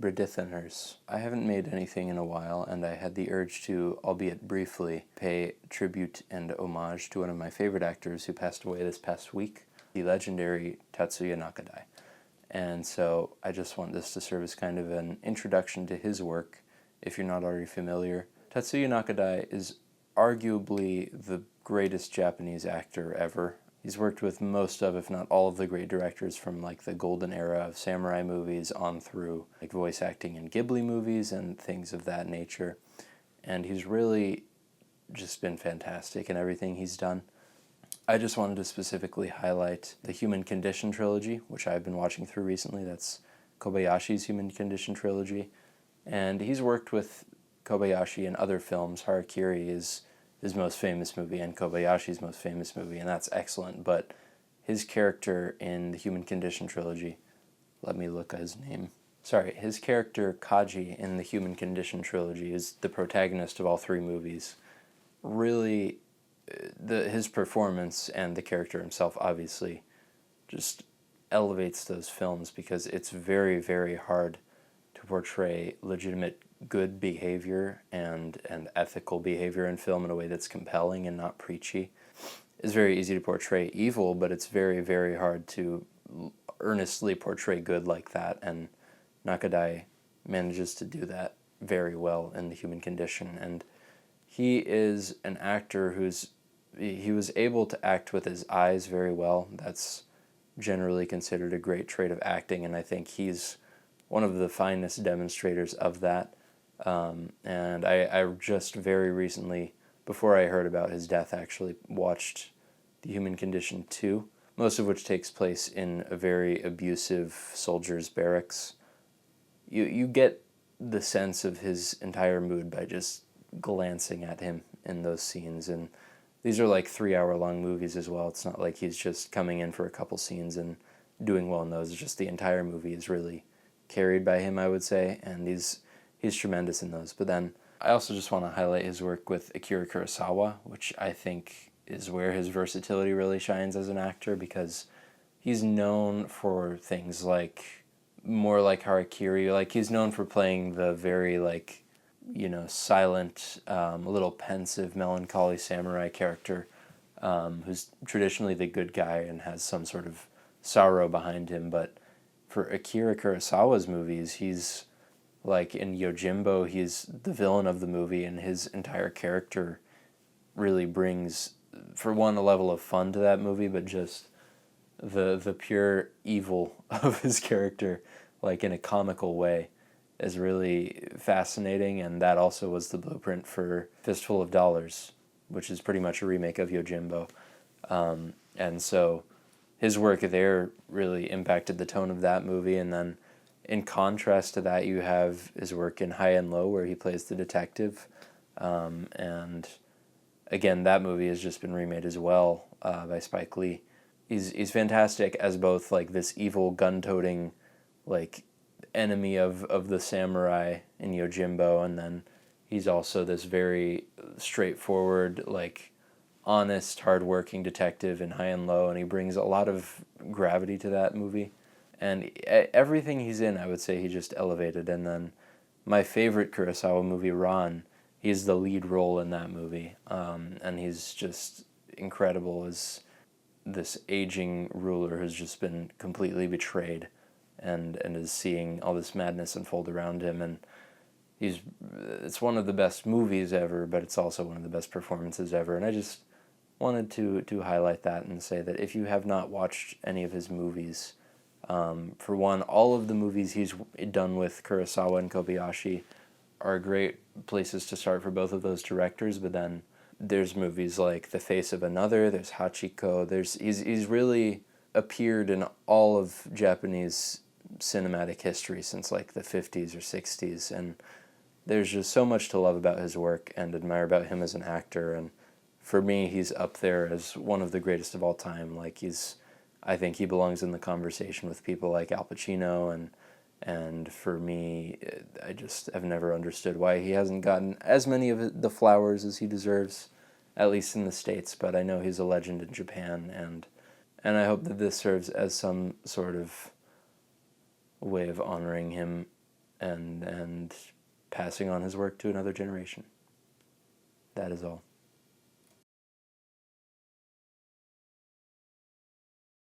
Breditheners. I haven't made anything in a while, and I had the urge to, albeit briefly, pay tribute and homage to one of my favorite actors who passed away this past week, the legendary Tatsuya Nakadai. And so I just want this to serve as kind of an introduction to his work, if you're not already familiar. Tatsuya Nakadai is arguably the greatest Japanese actor ever. He's worked with most of, if not all of the great directors from like the golden era of samurai movies on through like voice acting in Ghibli movies and things of that nature. And he's really just been fantastic in everything he's done. I just wanted to specifically highlight the Human Condition trilogy, which I've been watching through recently. That's Kobayashi's Human Condition trilogy. And he's worked with Kobayashi in other films. Harakiri is his most famous movie and Kobayashi's most famous movie, and that's excellent. But his character in the Human Condition trilogy, let me look at his name. Sorry, his character Kaji in the Human Condition trilogy is the protagonist of all three movies. Really, his performance and the character himself obviously just elevates those films because it's very, very hard to portray legitimate good behavior and ethical behavior in film in a way that's compelling and not preachy. It's very easy to portray evil, but it's very, very hard to earnestly portray good like that, and Nakadai manages to do that very well in The Human Condition. And he is an actor he was able to act with his eyes very well. That's generally considered a great trait of acting, and I think he's one of the finest demonstrators of that. And I just very recently, before I heard about his death, actually watched The Human Condition 2, most of which takes place in a very abusive soldiers' barracks. You get the sense of his entire mood by just glancing at him in those scenes, and these are like 3-hour-long movies as well. It's not like he's just coming in for a couple scenes and doing well in those. It's just the entire movie is really carried by him, I would say, and he's tremendous in those. But then I also just want to highlight his work with Akira Kurosawa, which I think is where his versatility really shines as an actor, because he's known for things like, more like Harakiri, like he's known for playing the very like, silent, a little pensive, melancholy samurai character who's traditionally the good guy and has some sort of sorrow behind him. But for Akira Kurosawa's movies, he's like in Yojimbo, he's the villain of the movie, and his entire character really brings, for one, a level of fun to that movie, but just the pure evil of his character, like in a comical way, is really fascinating. And that also was the blueprint for Fistful of Dollars, which is pretty much a remake of Yojimbo. And so his work there really impacted the tone of that movie. And then in contrast to that, you have his work in High and Low, where he plays the detective. And again, that movie has just been remade as well by Spike Lee. He's fantastic as both like this evil gun-toting like enemy of the samurai in Yojimbo, and then he's also this very straightforward, like honest, hardworking detective in High and Low, and he brings a lot of gravity to that movie. And everything he's in, I would say he just elevated. And then my favorite Kurosawa movie, Ran, he's the lead role in that movie, and he's just incredible as this aging ruler who's just been completely betrayed and is seeing all this madness unfold around him. And it's one of the best movies ever, but it's also one of the best performances ever. And I just wanted to highlight that and say that if you have not watched any of his movies, for one, all of the movies he's done with Kurosawa and Kobayashi are great places to start for both of those directors. But then there's movies like The Face of Another, there's Hachiko, he's really appeared in all of Japanese cinematic history since like the 50s or 60s, and there's just so much to love about his work and admire about him as an actor. And for me, he's up there as one of the greatest of all time. Like I think he belongs in the conversation with people like Al Pacino, and for me, I just have never understood why he hasn't gotten as many of the flowers as he deserves, at least in the States. But I know he's a legend in Japan, and I hope that this serves as some sort of way of honoring him and passing on his work to another generation. That is all.